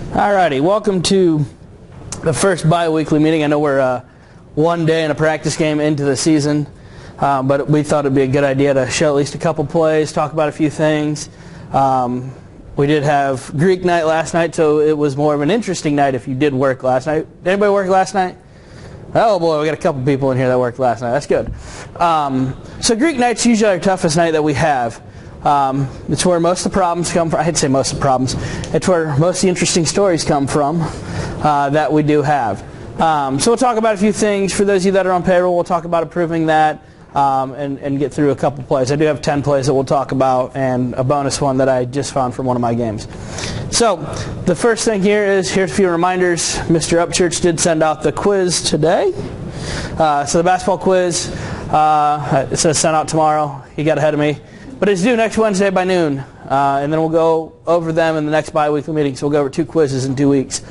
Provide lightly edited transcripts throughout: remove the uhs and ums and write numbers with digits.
Alrighty, welcome to the first bi-weekly meeting. I know we're one day and a practice game into the season, but we thought it'd be a good idea to show at least a couple plays, talk about a few things. We did have Greek night last night, so it was more of an interesting night if you did work last night. Did anybody work last night? Oh boy, we got a couple people in here that worked last night. That's good. So Greek night's usually our toughest night that we have. It's where most of the problems come from. I hate to say most of the problems. It's where most of the interesting stories come from that we do have. So we'll talk about a few things. For those of you that are on payroll, we'll talk about approving that and get through a couple plays. I do have 10 plays that we'll talk about and a bonus one that I just found from one of my games. So the first thing here is, here's a few reminders. Mr. Upchurch did send out the quiz today. So the basketball quiz, it says sent out tomorrow. He got ahead of me. But it's due next Wednesday by noon, and then we'll go over them in the next bi-weekly meeting. So we'll go over 2 quizzes in 2 weeks.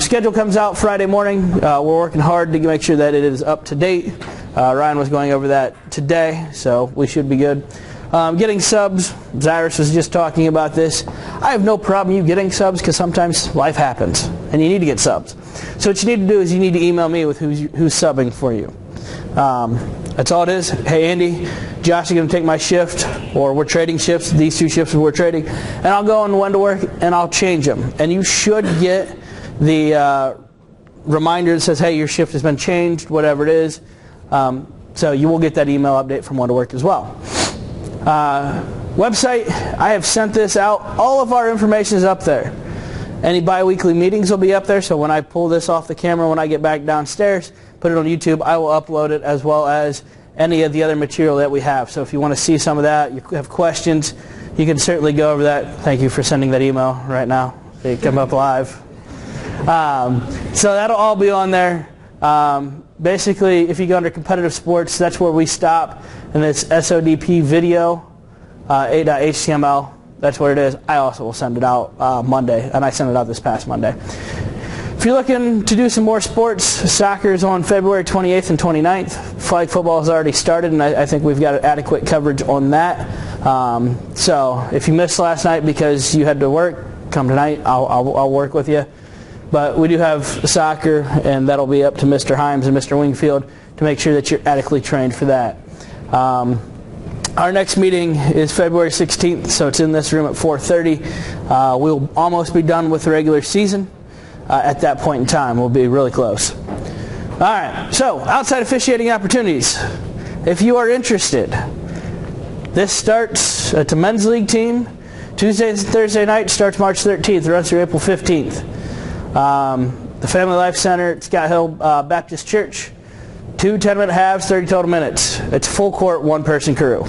Schedule comes out Friday morning. We're working hard to make sure that it is up to date. Ryan was going over that today, so we should be good. Getting subs, Zyrus was just talking about this. I have no problem you getting subs because sometimes life happens, and you need to get subs. So what you need to do is you need to email me with who's subbing for you. That's all it is. Hey Andy, Josh is going to take my shift, or we're trading shifts. These 2 shifts we're trading, and I'll go on when to work and I'll change them. And you should get the reminder that says, hey, your shift has been changed, whatever it is. So you will get that email update from when to work as well. Website, I have sent this out. All of our information is up there. Any bi-weekly meetings will be up there, so when I pull this off the camera, when I get back downstairs, put it on YouTube, I will upload it as well as any of the other material that we have. So if you want to see some of that, you have questions, you can certainly go over that. Thank you for sending that email right now. They come up live. So that'll all be on there. Basically, if you go under competitive sports, that's where we stop. And it's SODP video, a.html. That's what it is. I also will send it out Monday, and I sent it out this past Monday. If you're looking to do some more sports, soccer is on February 28th and 29th. Flag football has already started, and I think we've got adequate coverage on that. So if you missed last night because you had to work, come tonight. I'll work with you. But we do have soccer, and that'll be up to Mr. Himes and Mr. Wingfield to make sure that you're adequately trained for that. Our next meeting is February 16th, so it's in this room at 4:30. We'll almost be done with the regular season. At that point in time, we'll be really close. All right, so outside officiating opportunities. If you are interested, this starts at the men's league team. Tuesday and Thursday night starts March 13th, runs through April 15th. The Family Life Center at Scott Hill Baptist Church. 2 10-minute halves, 30 total minutes. It's full court, 1-person crew.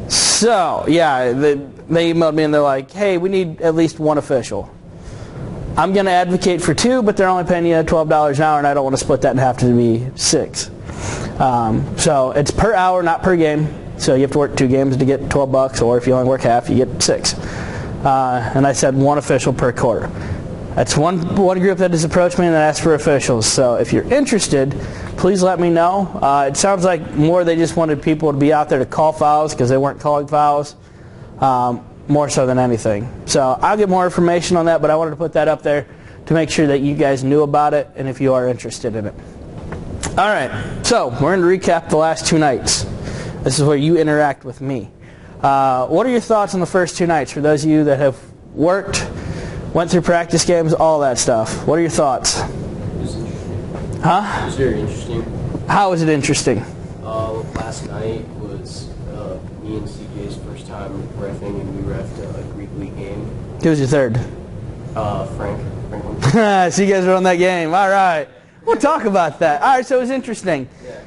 So, yeah, they emailed me and they're like, hey, we need at least 1 official. I'm going to advocate for 2, but they're only paying you $12 an hour, and I don't want to split that in half to be 6. So it's per hour, not per game. So you have to work 2 games to get $12, or if you only work half, you get 6. And I said 1 official per quarter. That's one group that has approached me and asked for officials. So if you're interested, please let me know. It sounds like more they just wanted people to be out there to call fouls because they weren't calling fouls. More so than anything. So I'll get more information on that, but I wanted to put that up there to make sure that you guys knew about it and if you are interested in it. All right, so we're going to recap the last 2 nights. This is where you interact with me. What are your thoughts on the first 2 nights for those of you that have worked, went through practice games, all that stuff? What are your thoughts? It was interesting. Huh? It was very interesting. How was it interesting? Last night was me and CJ's first time reffing, and we reffed a Greek league game. Who was your third? Franklin. So you guys were on that game. All right. We'll talk about that. All right, so it was interesting. Yeah.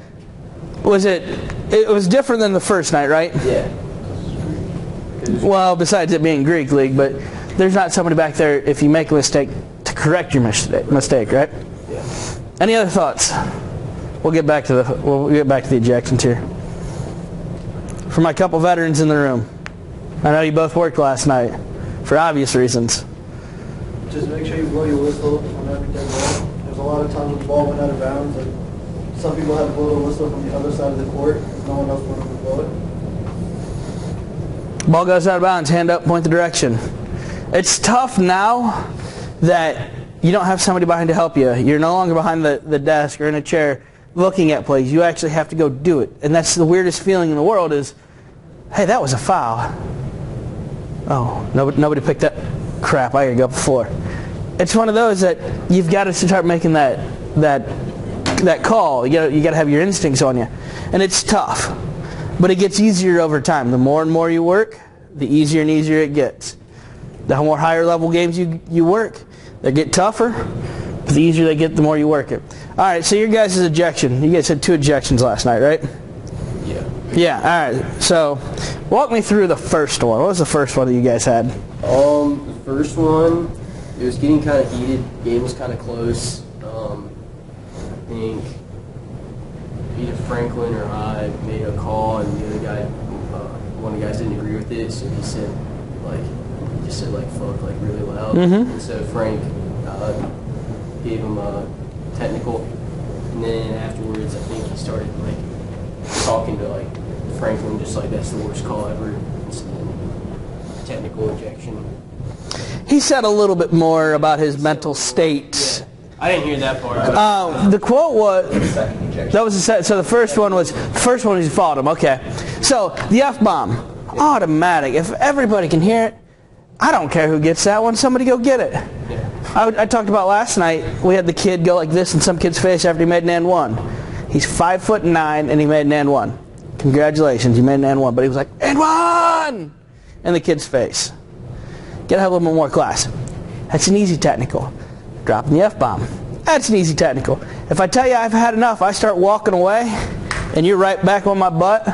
It was different than the first night, right? Yeah. Well, besides it being Greek league, but there's not somebody back there if you make a mistake to correct your mistake, right? Yeah. Any other thoughts? We'll get back to the ejections here. For my couple veterans in the room, I know you both worked last night for obvious reasons. Just make sure you blow your whistle on every dead ball. There's a lot of times the ball went out of bounds, and some people had to blow the whistle from the other side of the court because no one else wanted to blow it. Ball goes out of bounds, hand up, point the direction. It's tough now that you don't have somebody behind to help you. You're no longer behind the desk or in a chair looking at plays. You actually have to go do it. And that's the weirdest feeling in the world is, hey, that was a foul. Oh, nobody picked up. Crap, I gotta go up the floor. It's one of those that you've got to start making that call. You got to have your instincts on you. And it's tough. But it gets easier over time. The more and more you work, the easier and easier it gets. The more higher level games you work, they get tougher. But the easier they get, the more you work it. All right, so your guys' ejection. You guys had 2 ejections last night, right? Yeah. Yeah, all right. So walk me through the first one. What was the first one that you guys had? The first one, it was getting kind of heated. Game was kind of close. I think either Franklin or I made a call, and the other guy, one of the guys didn't agree with it, so he said, fuck, really loud. Mm-hmm. And so Frank gave him a technical, and then afterwards, I think he started, talking to, Franklin, just that's the worst call ever. Technical ejection. He said a little bit more about his mental state. Yeah. I didn't hear that part. The quote was, that was so the first one was he followed him. Okay. So the F-bomb, automatic. If everybody can hear it, I don't care who gets that one. Somebody go get it. Yeah. I talked about last night, we had the kid go like this in some kid's face after he made an N1. He's 5'9", and he made an N1. Congratulations, you made an N1. But he was like, N1! In the kid's face. Gotta have a little bit more class. That's an easy technical. Dropping the F-bomb. That's an easy technical. If I tell you I've had enough, I start walking away, and you're right back on my butt,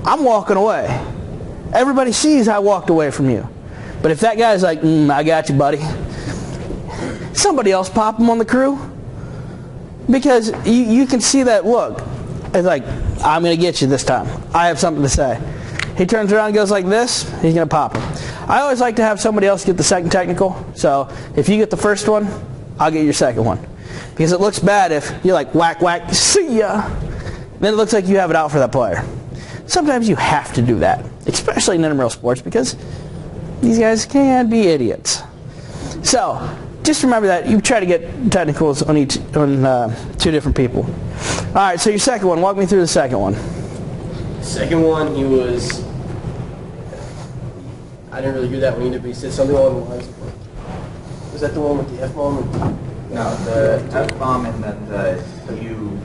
I'm walking away. Everybody sees I walked away from you. But if that guy's like, I got you, buddy, somebody else pop him on the crew. Because you can see that look. It's like, I'm going to get you this time. I have something to say. He turns around and goes like this, he's going to pop him. I always like to have somebody else get the second technical. So if you get the first one, I'll get your second one. Because it looks bad if you're like, whack, whack, see ya. Then it looks like you have it out for that player. Sometimes you have to do that, especially in intramural sports, because these guys can be idiots. So just remember that you try to get technicals on 2 different people. All right, so your second one, walk me through the second one. Second one, I didn't really hear that one either, but he said something along the lines of, was that the one with the F-bomb? No, the F-bomb and then you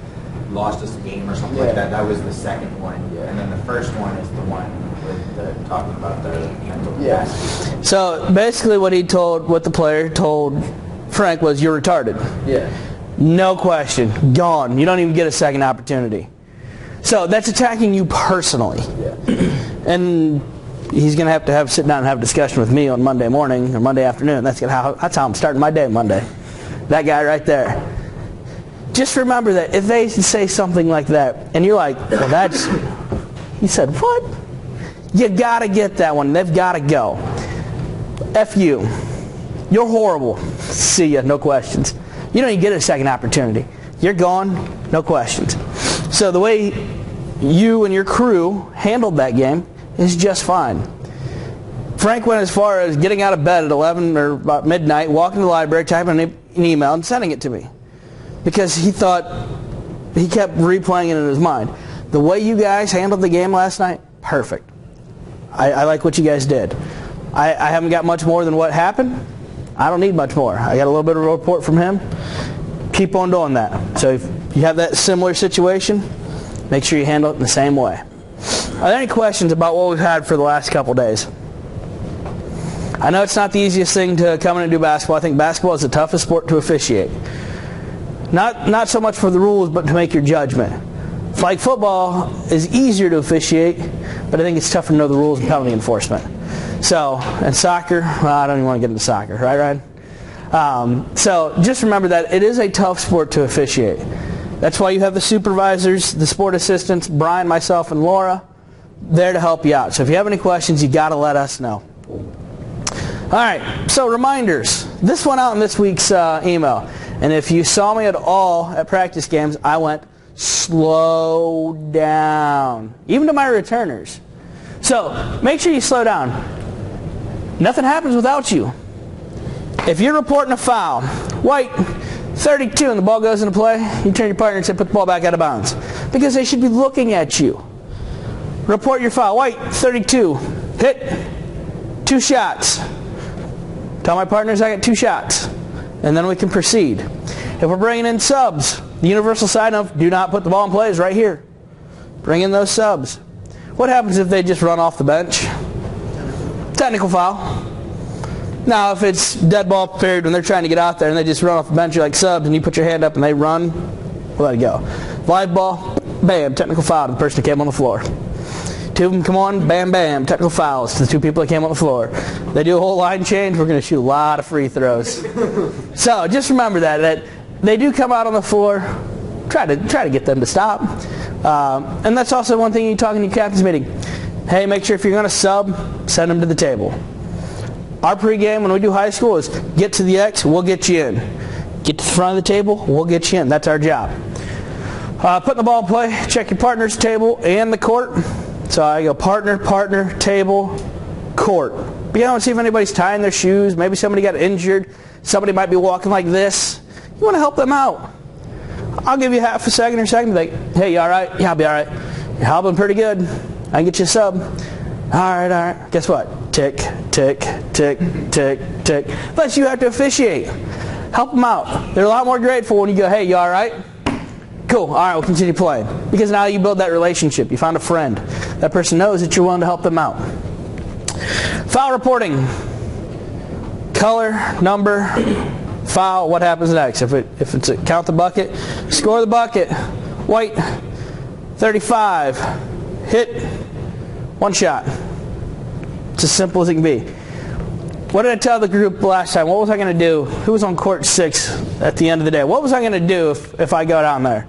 lost us a game or something like that. That was the second one. Yeah. And then the first one is the one with talking about the mental capacity. So basically what the player told Frank was, you're retarded. Yeah. No question. Gone. You don't even get a second opportunity. So that's attacking you personally. Yeah. And he's going to have sit down and have a discussion with me on Monday morning or Monday afternoon. That's how I'm starting my day Monday. That guy right there. Just remember that if they say something like that, and you're like, well, that's... He said, what? You got to get that one. They've got to go. F you. You're horrible. See ya. No questions. You don't even get a second opportunity. You're gone. No questions. So the way you and your crew handled that game is just fine. Frank went as far as getting out of bed at 11 or about midnight, walking to the library, typing an email, and sending it to me. Because he thought, he kept replaying it in his mind. The way you guys handled the game last night, perfect. I like what you guys did. I haven't got much more than what happened. I don't need much more. I got a little bit of a report from him. Keep on doing that. So if you have that similar situation, make sure you handle it in the same way. Are there any questions about what we've had for the last couple days? I know it's not the easiest thing to come in and do basketball. I think basketball is the toughest sport to officiate. Not so much for the rules, but to make your judgment. Flag football is easier to officiate, but I think it's tougher to know the rules and penalty enforcement. So, and soccer, well, I don't even want to get into soccer, right, Ryan? So just remember that it is a tough sport to officiate. That's why you have the supervisors, the sport assistants, Brian, myself, and Laura, there to help you out. So if you have any questions, you got to let us know. All right, so reminders. This went out in this week's email. And if you saw me at all at practice games, I went, slow down. Even to my returners. So make sure you slow down. Nothing happens without you. If you're reporting a foul, white, 32, and the ball goes into play, you turn your partner and say, put the ball back out of bounds. Because they should be looking at you. Report your foul. White, 32, hit, 2 shots. Tell my partners I got 2 shots. And then we can proceed. If we're bringing in subs, the universal sign of do not put the ball in play is right here. Bring in those subs. What happens if they just run off the bench? Technical foul. Now, if it's dead ball period when they're trying to get out there and they just run off the bench, you're like subs, and you put your hand up and they run, we'll let it go. Live ball, bam, technical foul to the person that came on the floor. 2 of them come on, bam, bam, technical fouls to the 2 people that came on the floor. They do a whole line change, we're going to shoot a lot of free throws. So just remember that they do come out on the floor. Try to get them to stop. And that's also one thing you talk in your captain's meeting. Hey, make sure if you're going to sub, send them to the table. Our pregame when we do high school is get to the X, we'll get you in. Get to the front of the table, we'll get you in. That's our job. Putting the ball in play, check your partner's table and the court. So I go partner, table, court. But you don't see if anybody's tying their shoes. Maybe somebody got injured. Somebody might be walking like this. You want to help them out. I'll give you half a second or second. Like, hey, you all right? Yeah, I'll be all right. You're helping pretty good. I can get you a sub. All right. Guess what? Tick, tick, tick, tick, tick. Plus, you have to officiate. Help them out. They're a lot more grateful when you go, hey, you all right? Cool. All right, we'll continue playing. Because now you build that relationship. You found a friend. That person knows that you're willing to help them out. Foul reporting. Color, number, foul. What happens next? If it's a count the bucket, score the bucket. White, 35. Hit, 1 shot. It's as simple as it can be. What did I tell the group last time? What was I going to do? Who was on court 6 at the end of the day? What was I going to do if I go down there?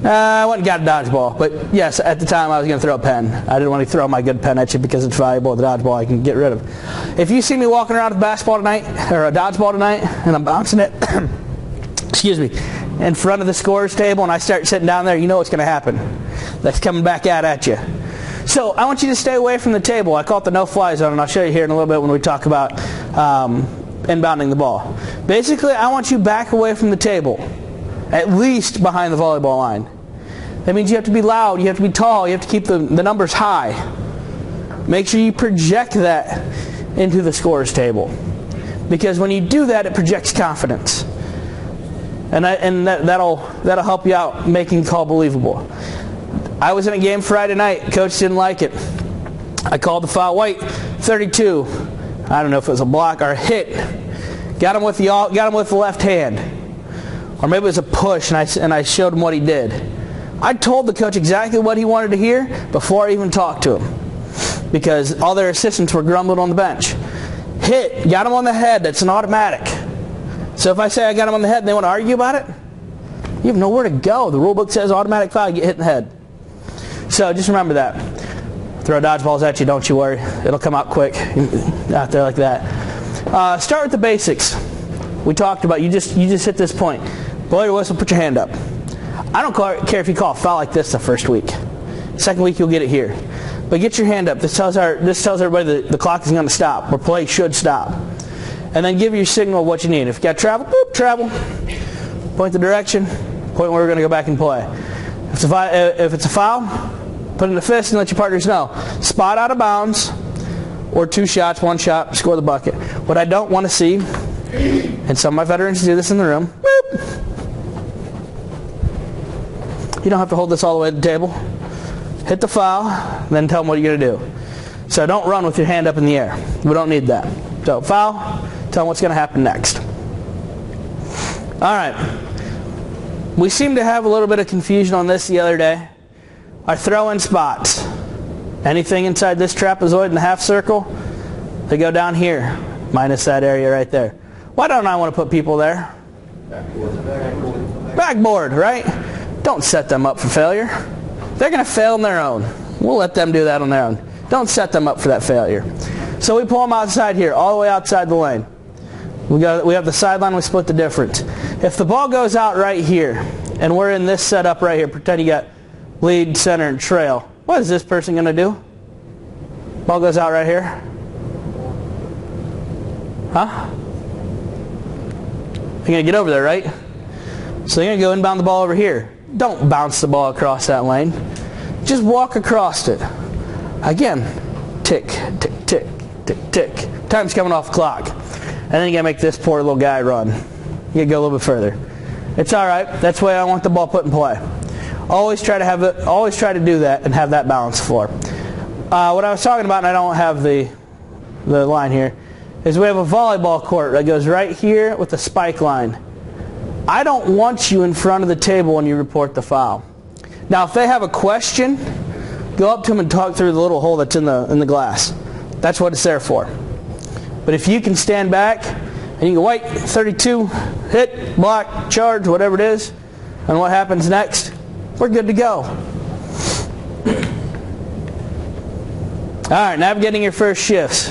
I went and got a dodgeball. But yes, at the time I was going to throw a pen. I didn't want to throw my good pen at you because it's valuable. The dodgeball I can get rid of. If you see me walking around with a basketball tonight, or a dodgeball tonight, and I'm bouncing it, excuse me, in front of the scorer's table and I start sitting down there, you know what's going to happen. That's coming back out at you. So I want you to stay away from the table. I call it the no-fly zone, and I'll show you here in a little bit when we talk about inbounding the ball. Basically, I want you back away from the table, at least behind the volleyball line. That means you have to be loud, you have to be tall, you have to keep the numbers high. Make sure you project that into the scorer's table. Because when you do that, it projects confidence. And that'll help you out making the call believable. I was in a game Friday night. Coach didn't like it. I called the foul. White, 32. I don't know if it was a block or a hit. Got him with the left hand. Or maybe it was a push, and I showed him what he did. I told the coach exactly what he wanted to hear before I even talked to him. Because all their assistants were grumbling on the bench. Hit. Got him on the head. That's an automatic. So if I say I got him on the head and they want to argue about it, you have nowhere to go. The rule book says automatic foul, you get hit in the head. So just remember that. Throw dodgeballs at you, don't you worry. It'll come out quick out there like that. Start with the basics. We talked about, you just hit this point. Blow your whistle, put your hand up. I don't care if you call a foul like this the first week. Second week you'll get it here. But get your hand up. This tells everybody the clock is going to stop, or play should stop. And then give your signal what you need. If you got travel, boop, travel. Point the direction, point where we're going to go back and play. If it's a foul, put in a fist and let your partners know. Spot out of bounds, or 2 shots, 1 shot, score the bucket. What I don't want to see, and some of my veterans do this in the room, whoop. You don't have to hold this all the way to the table. Hit the foul, then tell them what you're going to do. So don't run with your hand up in the air. We don't need that. So foul, tell them what's going to happen next. All right. We seem to have a little bit of confusion on this the other day. Our throw-in spots. Anything inside this trapezoid in the half circle, they go down here, minus that area right there. Why don't I want to put people there? Backboard, right? Don't set them up for failure. They're going to fail on their own. We'll let them do that on their own. Don't set them up for that failure. So we pull them outside here, all the way outside the lane. We have the sideline, we split the difference. If the ball goes out right here, and we're in this setup right here, pretend you got lead, center, and trail. What is this person going to do? Ball goes out right here. Huh? going to get over there, right? So you're going to go inbound the ball over here. Don't bounce the ball across that lane. Just walk across it. Again, tick, tick, tick, tick, tick. Time's coming off the clock. And then you got to make this poor little guy run. You got to go a little bit further. It's all right. That's the way I want the ball put in play. Always try to do that and have that balanced floor. What I was talking about, and I don't have the line here, is we have a volleyball court that goes right here with the spike line. I don't want you in front of the table when you report the foul. Now, if they have a question, go up to them and talk through the little hole that's in the glass. That's what it's there for. But if you can stand back and you can wait, 32, hit, block, charge, whatever it is, and what happens next, we're good to go. All right, navigating your first shifts.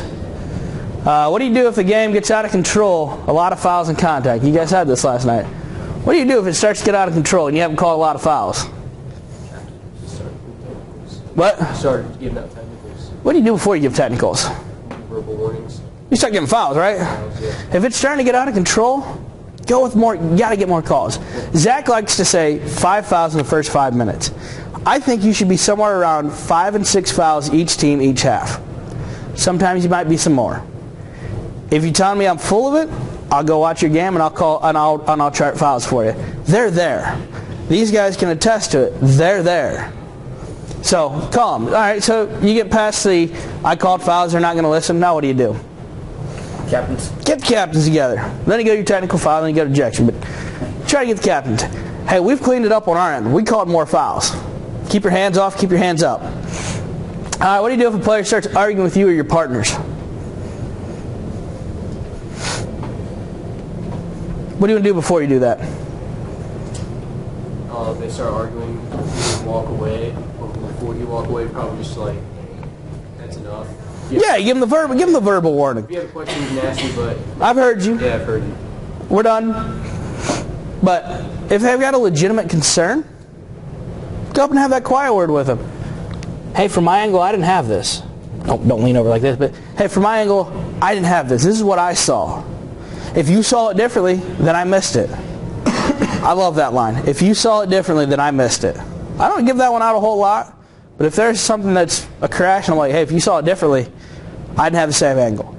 What do you do if the game gets out of control? A lot of fouls and contact. You guys had this last night. What do you do if it starts to get out of control and you haven't called a lot of fouls? What? Start giving out technicals. What do you do before you give technicals? Verbal warnings. You start giving fouls, right? Fouls, yeah. If it's starting to get out of control, go with more. You got to get more calls. Zach likes to say 5 fouls in the first 5 minutes. I think you should be somewhere around 5 and 6 fouls each team, each half. Sometimes you might be some more. If you tell me I'm full of it, I'll go watch your game and I'll call and I'll chart fouls for you. They're there. These guys can attest to it. They're there. So call them. All right. So you get past the I called fouls. They're not going to listen. Now what do you do? Captains. Get the captains together. Then you go to your technical foul. Then you go to ejection. But try to get the captains. Hey, we've cleaned it up on our end. We called more fouls. Keep your hands off. Keep your hands up. All right. What do you do if a player starts arguing with you or your partners? What do you want to do before you do that? If they start arguing, you walk away. Or before you walk away, probably just like, that's enough. Yeah, you give them the verbal warning. If you have a question, you can ask me, but... I've heard you. Yeah, I've heard you. We're done. But if they've got a legitimate concern, go up and have that quiet word with them. Hey, from my angle, I didn't have this. Don't lean over like this, but hey, from my angle, I didn't have this. This is what I saw. If you saw it differently, then I missed it. I love that line. If you saw it differently, then I missed it. I don't give that one out a whole lot, but if there's something that's a crash and I'm like, hey, if you saw it differently, I didn't have the same angle.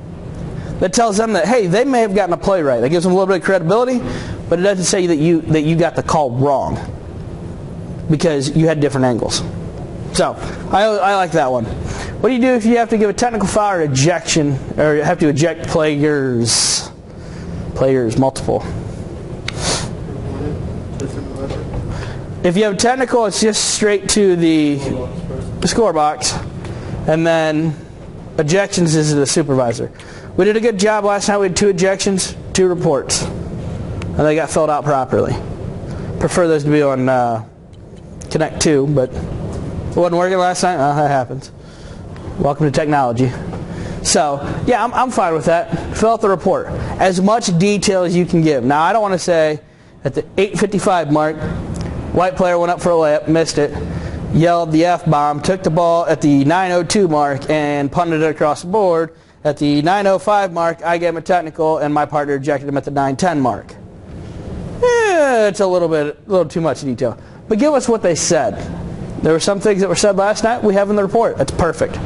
That tells them that, hey, they may have gotten a play right. That gives them a little bit of credibility, but it doesn't say that you got the call wrong because you had different angles. So, I like that one. What do you do if you have to give a technical foul or ejection, or you have to eject players? Players, multiple. If you have technical, it's just straight to the score box, and then ejections is the supervisor. We did a good job last night. We had 2 ejections, 2 reports, and they got filled out properly. Prefer those to be on Connect 2, but it wasn't working last night. That happens. Welcome to technology. So, yeah, I'm fine with that. Fill out the report. As much detail as you can give. Now, I don't want to say at the 8:55 mark, white player went up for a layup, missed it, yelled the F-bomb, took the ball at the 9:02 mark and punted it across the board. At the 9:05 mark, I gave him a technical and my partner ejected him at the 9:10 mark. It's a little too much detail. But give us what they said. There were some things that were said last night we have in the report. That's perfect.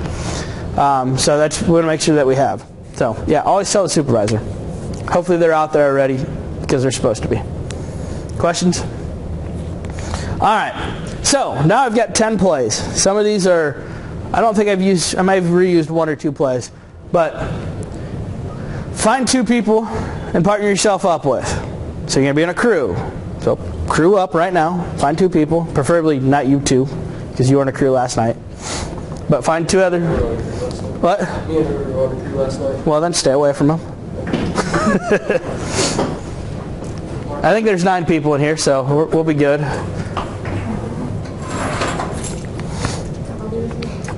So we want to make sure that we have. So, yeah, always tell the supervisor. Hopefully they're out there already because they're supposed to be. Questions? All right. So, now I've got 10 plays. Some of these are, I may have reused 1 or 2 plays. But find 2 people and partner yourself up with. So you're going to be in a crew. So crew up right now. Find 2 people. Preferably not you 2 because you were in a crew last night. But find 2 other... What? Me and her were on a crew last night. Well, then stay away from them. I think there's 9 people in here, so we'll be good.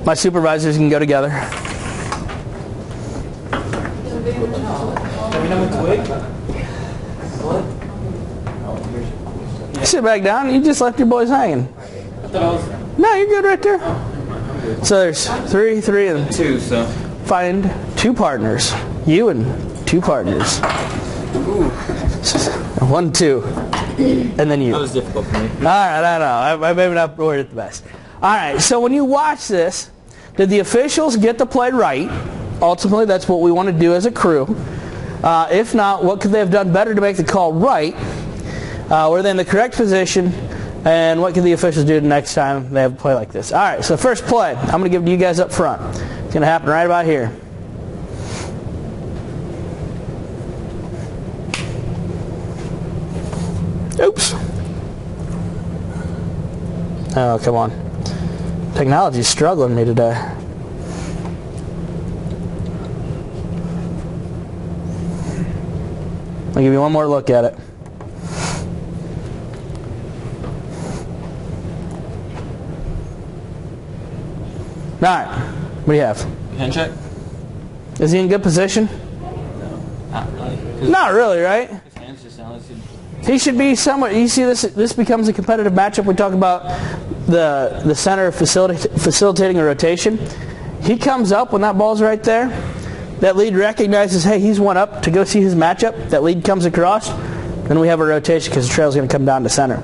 My supervisors can go together. Sit back down. You just left your boys hanging. No, you're good right there. So there's 3, and 2. So find 2 partners. You and 2 partners. 1, 2. And then you. That was difficult for me. All right, I know. I maybe not worded it the best. All right, so when you watch this, did the officials get the play right? Ultimately, that's what we want to do as a crew. If not, what could they have done better to make the call right? Were they in the correct position? And what can the officials do the next time they have a play like this? All right, so first play, I'm going to give it to you guys up front. It's going to happen right about here. Oops. Oh, come on. Technology's struggling me today. I'll give you one more look at it. All right, what do you have? Hand check? Is he in good position? Not really. Not really, right? His hands just sound like He should be somewhere. You see, this becomes a competitive matchup. We talk about the center facilitating a rotation. He comes up when that ball's right there. That lead recognizes, hey, he's one up to go see his matchup. That lead comes across. Then we have a rotation because the trail's going to come down to center.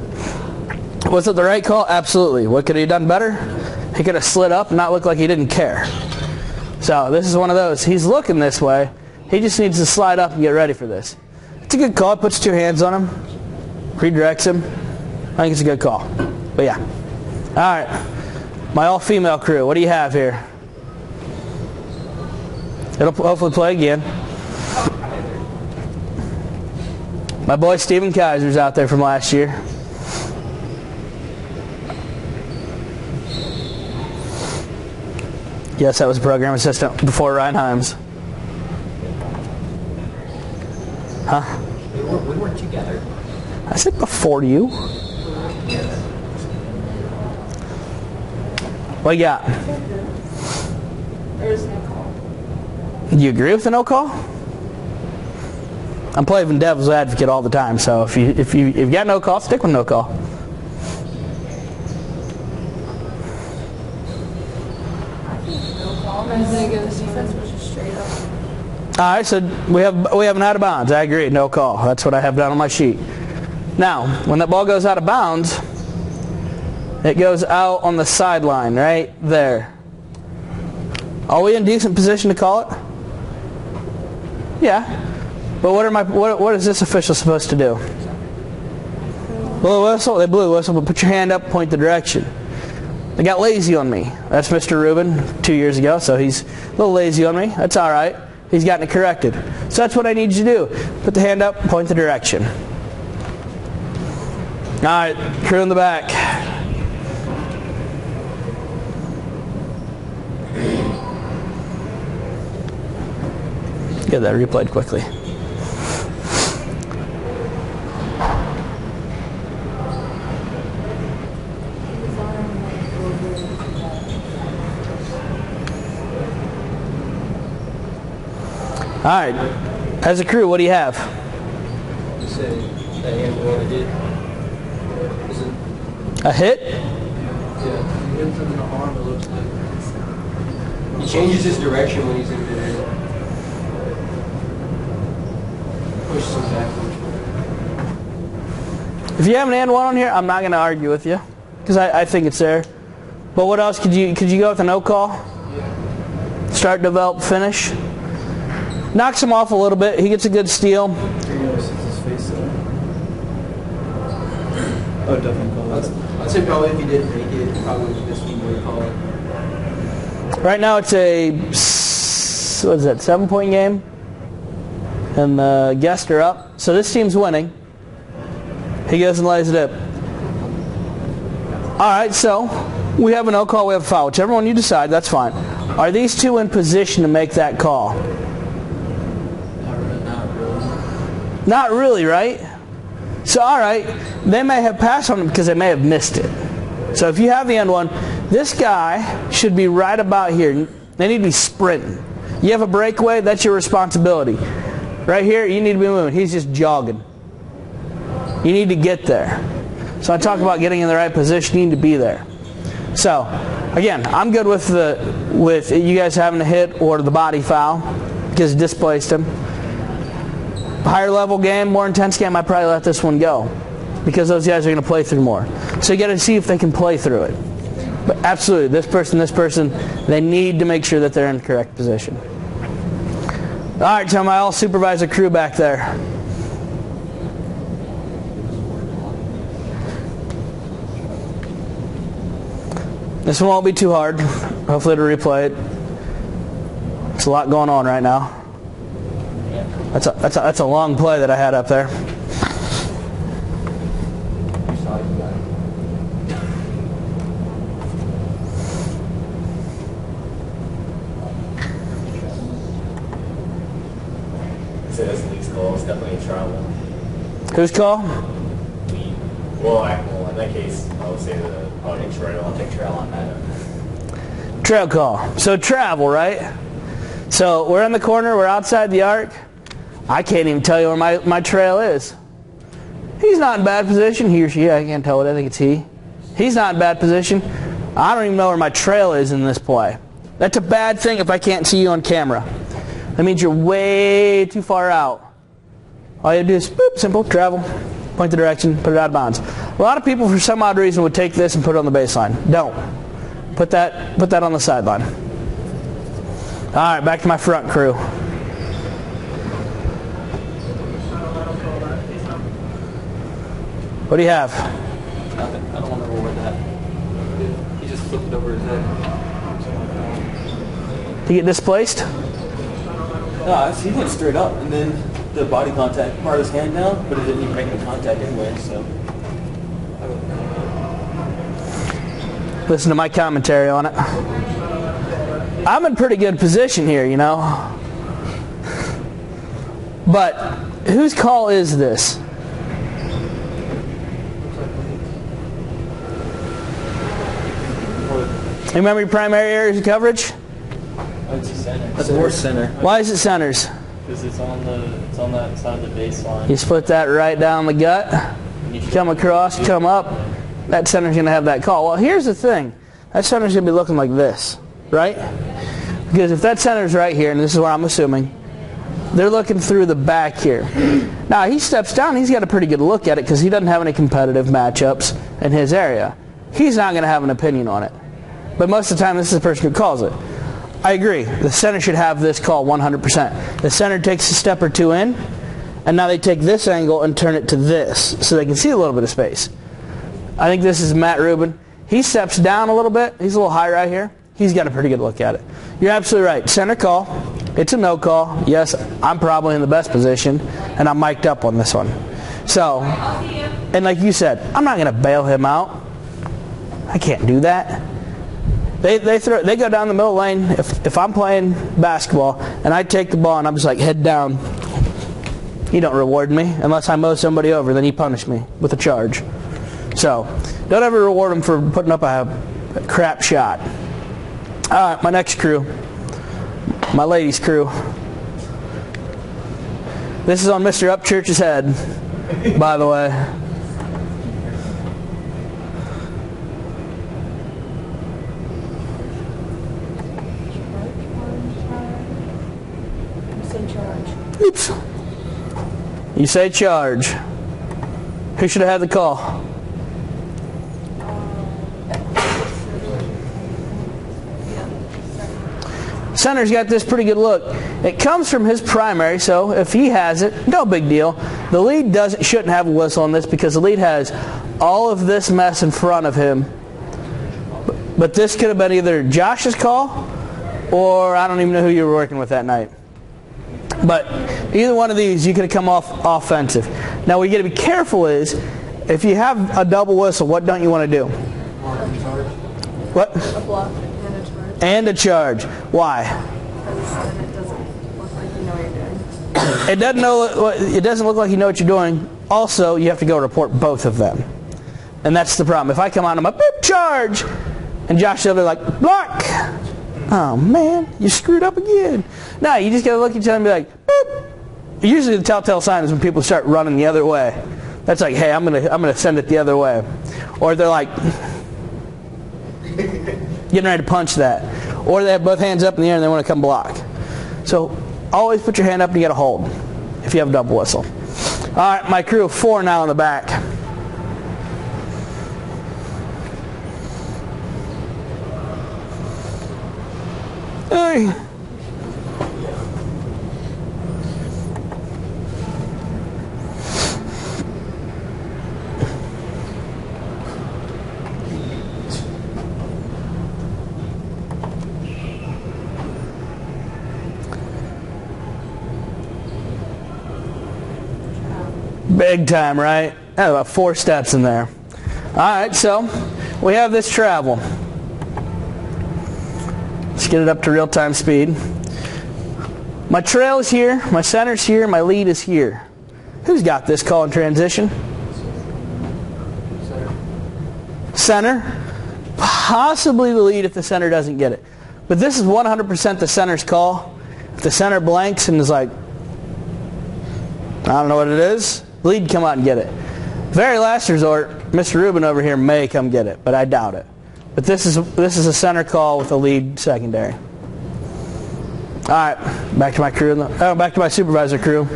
Was it the right call? Absolutely. What could he have done better? He could have slid up and not look like he didn't care. So this is one of those. He's looking this way. He just needs to slide up and get ready for this. It's a good call. Puts 2 hands on him. Redirects him. I think it's a good call. But yeah. All right. My all-female crew. What do you have here? It'll hopefully play again. My boy Steven Kaiser's out there from last year. Yes, that was a program assistant before Ryan Himes. Huh? We weren't together. I said before you. What you got? There's no call. Do you agree with the no call? I'm playing devil's advocate all the time, so if you got no call, stick with no call. I think the defense was just straight up. All right, so we haven't out of bounds. I agree, no call. That's what I have down on my sheet. Now, when that ball goes out of bounds, it goes out on the sideline, right there. Are we in decent position to call it? Yeah. But what is this official supposed to do? Blow a whistle? They blew a whistle, but put your hand up, point the direction. They got lazy on me. That's Mr. Rubin 2 years ago, so he's a little lazy on me. That's all right. He's gotten it corrected. So that's what I need you to do. Put the hand up, point the direction. All right, crew in the back. Get that replayed quickly. All right, as a crew, what do you have? You say that handle I did. Is it? A hit? Yeah. He hits him in the arm, it looks like. He changes his direction when he's in midair. Pushes him backwards. If you have an and one on here, I'm not going to argue with you because I think it's there. But what else could you go with a no call? Yeah. Start, develop, finish. Knocks him off a little bit. He gets a good steal. Oh, definitely call it. I'd say probably if he didn't make it, probably this team would call it. Right now it's a, what is that, 7-point game? And the guests are up. So this team's winning. He goes and lays it up. All right, so we have a no call, we have a foul. Whichever one you decide, that's fine. Are these two in position to make that call? Not really, right? So, all right, they may have passed on him because they may have missed it. So if you have the end one, this guy should be right about here. They need to be sprinting. You have a breakaway, that's your responsibility. Right here, you need to be moving. He's just jogging. You need to get there. So I talk about getting in the right position. You need to be there. So, again, I'm good with you guys having a hit or the body foul because it displaced him. higher level game, more intense game, I'd probably let this one go because those guys are going to play through more. So you got to see if they can play through it. But absolutely, this person, they need to make sure that they're in the correct position. All right, tell my all supervisor crew back there. This one won't be too hard. Hopefully it'll replay it. It's a lot going on right now. That's a long play that I had up there. So that's Lee's call. It's definitely a travel. Whose call? Lee. Well, in that case, I would say I'll take trail. I'll take trail on that. Trail call. So travel, right? So we're in the corner. We're outside the arc. I can't even tell you where my trail is. He's not in bad position. He or she, I can't tell it. I think it's he. He's not in bad position. I don't even know where my trail is in this play. That's a bad thing if I can't see you on camera. That means you're way too far out. All you have to do is, boop, simple, travel, point the direction, put it out of bounds. A lot of people, for some odd reason, would take this and put it on the baseline. Don't. Put that on the sideline. All right, back to my front crew. What do you have? Nothing. I don't want to roll with that. He just flipped it over his head. Did he get displaced? No, he went straight up, and then the body contact brought his hand down, but it didn't even make any contact anyway, so. Listen to my commentary on it. I'm in pretty good position here, you know. But whose call is this? You remember your primary areas of coverage? It's center. That's more center. Why is it centers? Because it's on that side of the baseline. You split that right down the gut, come across, come up. That center's going to have that call. Well, here's the thing. That center's going to be looking like this, right? Because if that center's right here, and this is what I'm assuming, they're looking through the back here. Now, he steps down. He's got a pretty good look at it because he doesn't have any competitive matchups in his area. He's not going to have an opinion on it. But most of the time, this is the person who calls it. I agree. The center should have this call 100%. The center takes a step or two in, and now they take this angle and turn it to this so they can see a little bit of space. I think this is Matt Rubin. He steps down a little bit. He's a little high right here. He's got a pretty good look at it. You're absolutely right. Center call. It's a no call. Yes, I'm probably in the best position, and I'm mic'd up on this one. So, and like you said, I'm not going to bail him out. I can't do that. They go down the middle lane. If I'm playing basketball and I take the ball and I'm just like head down, you don't reward me unless I mow somebody over. Then you punish me with a charge. So don't ever reward them for putting up a crap shot. All right, my next crew, my ladies' crew. This is on Mr. Upchurch's head, by the way. Oops. You say charge. Who should have had the call? Center's got this pretty good look. It comes from his primary, so if he has it, no big deal. The lead shouldn't have a whistle on this because the lead has all of this mess in front of him. But this could have been either Josh's call or I don't even know who you were working with that night. But either one of these, you could have come off offensive. Now, what you got to be careful is, if you have a double whistle, what don't you want to do? What? A block and a charge. And a charge. Why? Because then it doesn't look like you know what you're doing. It doesn't look like you know what you're doing. Also, you have to go report both of them. And that's the problem. If I come on, I'm like, boop, charge! And Josh will be like, block! Oh, man, you screwed up again. No, you just got to look at each other and be like, boop. Usually the telltale sign is when people start running the other way. That's like, hey, I'm gonna send it the other way. Or they're like, getting ready to punch that. Or they have both hands up in the air and they want to come block. So always put your hand up and you got to hold. if you have a double whistle. All right, my crew of 4 now in the back. Hey. Big time, right? About 4 steps in there. All right, so we have this travel. Let's get it up to real-time speed. My trail is here, my center's here, my lead is here. Who's got this call in transition? Center. Possibly the lead if the center doesn't get it. But this is 100% the center's call. If the center blanks and is like, I don't know what it is, lead come out and get it. Very last resort, Mr. Rubin over here may come get it, but I doubt it. But this is a center call with a lead secondary. All right, back to my crew. Back to my supervisor crew.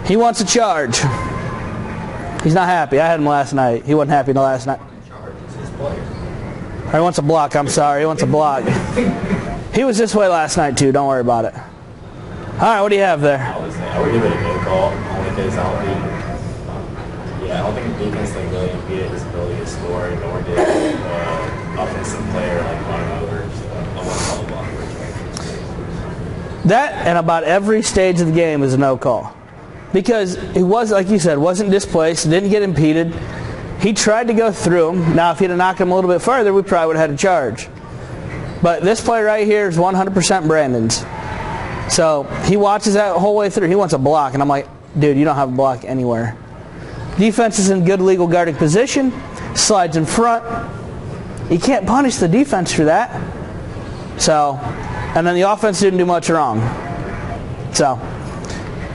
He wants a charge. He's not happy. I had him last night. He wasn't happy last night. Or he wants a block. I'm sorry. He wants a block. He was this way last night too. Don't worry about it. All right, what do you have there? I would give it a no call only because I don't think the defense really impeded his ability to score, nor did offensive player running over. So I want to call a block. That and about every stage of the game is a no call. Because he was, like you said, wasn't displaced, didn't get impeded. He tried to go through him. Now, if he'd have knocked him a little bit further, we probably would have had a charge. But this play right here is 100% Brandon's. So he watches that whole way through. He wants a block. And I'm like, dude, you don't have a block anywhere. Defense is in good legal guarding position. Slides in front. You can't punish the defense for that. So, and then the offense didn't do much wrong. So,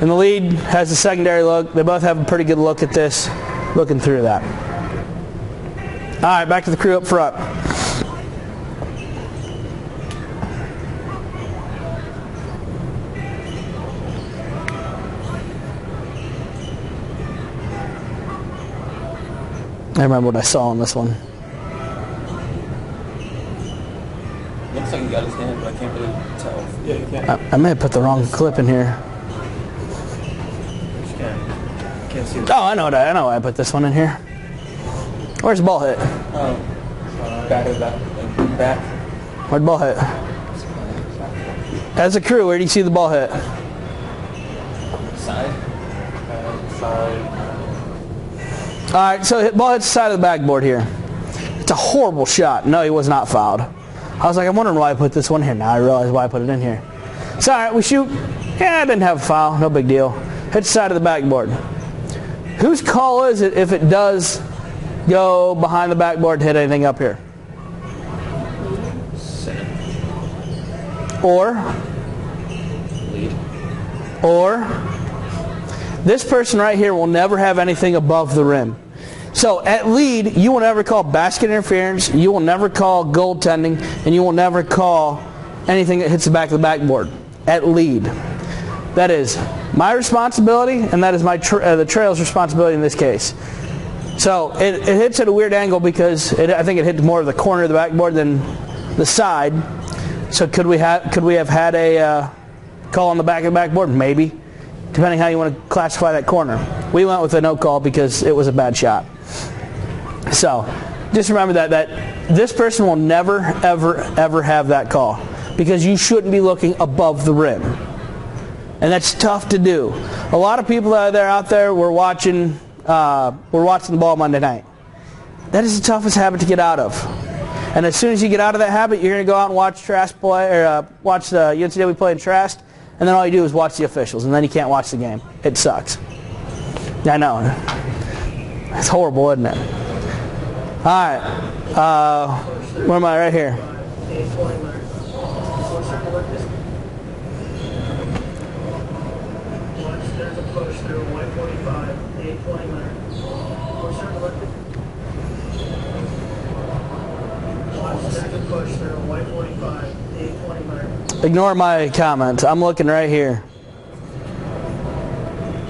and the lead has a secondary look. They both have a pretty good look at this, looking through that. All right, back to the crew up front. I remember what I saw on this one. Looks like he got his hand, but I can't really tell. Yeah, you can. I may have put the wrong clip in here. Can't see Oh, I know why I put this one in here. Where's the ball hit? Back of that. Back. Where'd the ball hit? As a crew, where do you see the ball hit? Side. Side. All right, so the ball hits the side of the backboard here. It's a horrible shot. No, he was not fouled. I was like, I'm wondering why I put this one here. Now I realize why I put it in here. So, all right, we shoot. Yeah, I didn't have a foul. No big deal. Hits the side of the backboard. Whose call is it if it does go behind the backboard to hit anything up here? Center. Or this person right here will never have anything above the rim. So at lead, you will never call basket interference, you will never call goaltending, and you will never call anything that hits the back of the backboard. At lead. That is my responsibility, and that is the trail's responsibility in this case. So it hits at a weird angle because I think it hit more of the corner of the backboard than the side. So could we have had a call on the back of the backboard? Maybe, depending how you want to classify that corner. We went with a no call because it was a bad shot. So just remember that this person will never, ever, ever have that call because you shouldn't be looking above the rim. And that's tough to do. A lot of people that are out there were watching the ball Monday night. That is the toughest habit to get out of. And as soon as you get out of that habit, you're going to go out and watch Trask play, or watch the UNCW play in Trask, and then all you do is watch the officials, and then you can't watch the game. It sucks. I know. It's horrible, isn't it? All right. Where am I? Right here. There's a push through 145, 820 minutes. Ignore my comments. I'm looking right here.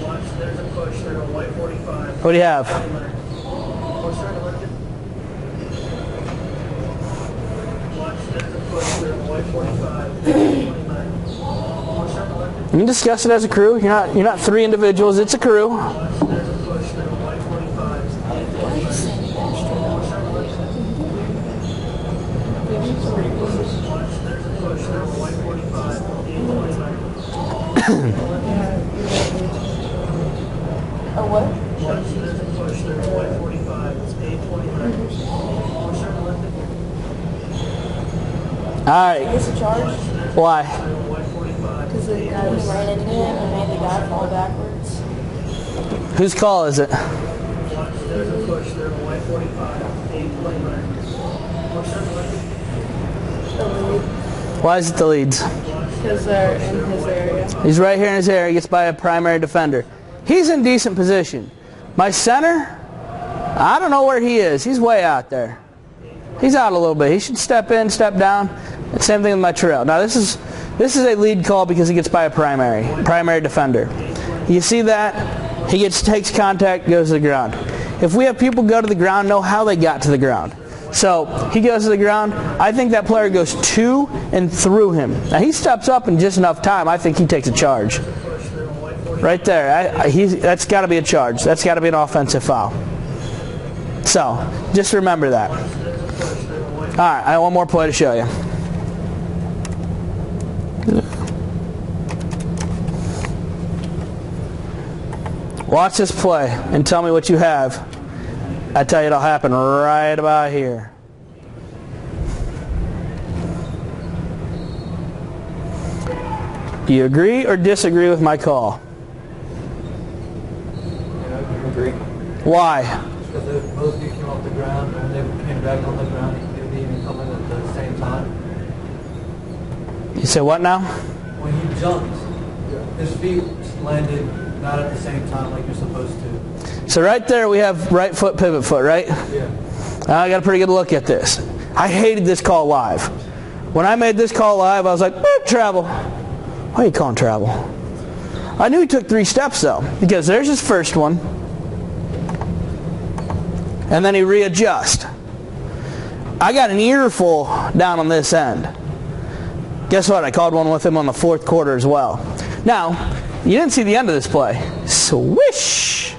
Watch, there's a push. They're a white 45. What do you have? Watch, there's a push. They're a white 45. 29. You can discuss it as a crew. You're not three individuals. It's a crew. Watch, there's a push. They're a white 45. Watch, there's a push. They're a white 45. 829. A what? Watch, there's a push. They're a white 45. It's 829. All right. Is a charge? Why? Because the guy was ran into him and made the guy fall backwards. Whose call is it? Watch, there's a push. They're a white 45. 829. Why is it the leads? Because they're in his area. He's right here in his area. He gets by a primary defender. He's in decent position. My center, I don't know where he is. He's way out there. He's out a little bit. He should step in, step down. Same thing with my trail. Now this is a lead call because he gets by a primary defender. You see that? He takes contact, goes to the ground. If we have people go to the ground, know how they got to the ground. So he goes to the ground. I think that player goes to and through him. Now he steps up in just enough time. I think he takes a charge. Right there. That's got to be a charge. That's got to be an offensive foul. So just remember that. All right, I have one more play to show you. Watch this play and tell me what you have. I tell you it'll happen right about here. Do you agree or disagree with my call? Yeah, I agree. Why? Because both of you came off the ground, and when they came back on the ground, they didn't even come in at the same time. You say what now? When he jumped, his feet landed not at the same time like you're supposed to. So right there we have right foot, pivot foot, right? Yeah. I got a pretty good look at this. I hated this call live. When I made this call live, I was like, travel. Why are you calling travel? I knew he took 3 steps though, because there's his first one. And then he readjusts. I got an earful down on this end. Guess what? I called one with him on the 4th quarter as well. Now, you didn't see the end of this play. Swish!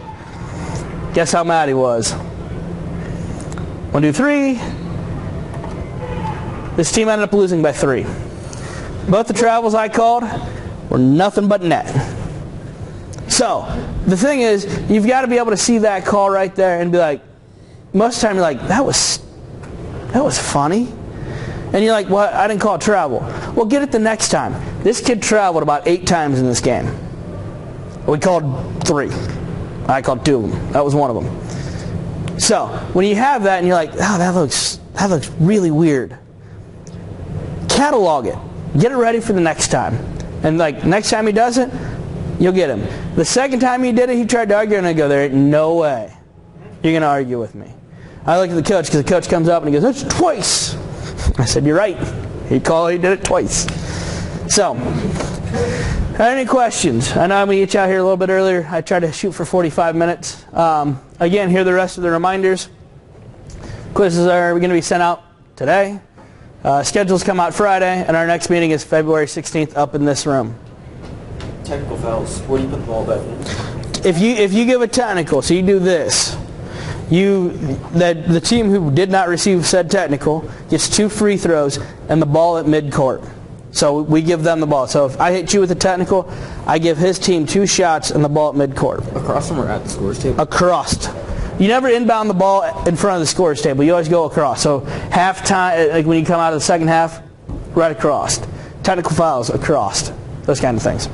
Guess how mad he was. 1, 2, 3. This team ended up losing by 3. Both the travels I called were nothing but net. So, the thing is, you've got to be able to see that call right there and be like, most of the time you're like, that was funny. And you're like, well, I didn't call it travel. Well, get it the next time. This kid traveled about 8 times in this game. We called 3. I called 2 of them. That was one of them. So, when you have that and you're like, oh, that looks really weird. Catalog it. Get it ready for the next time. And like, next time he does it, you'll get him. The second time he did it, he tried to argue and I go, there ain't no way you're going to argue with me. I look at the coach because the coach comes up and he goes, that's twice. I said, you're right. He did it twice. So, any questions? I know I'm going to get you out here a little bit earlier. I tried to shoot for 45 minutes. Again, here are the rest of the reminders. Quizzes are going to be sent out today. Schedules come out Friday, and our next meeting is February 16th up in this room. Technical fouls. Where do you put the ball back in? If you give a technical, so you do this, the team who did not receive said technical gets 2 free throws and the ball at midcourt. So we give them the ball. So if I hit you with a technical, I give his team 2 shots and the ball at midcourt. Across from or at the scores table? Across. You never inbound the ball in front of the scorers table. You always go across. So halftime, like when you come out of the second half, right across. Technical fouls across. Those kind of things.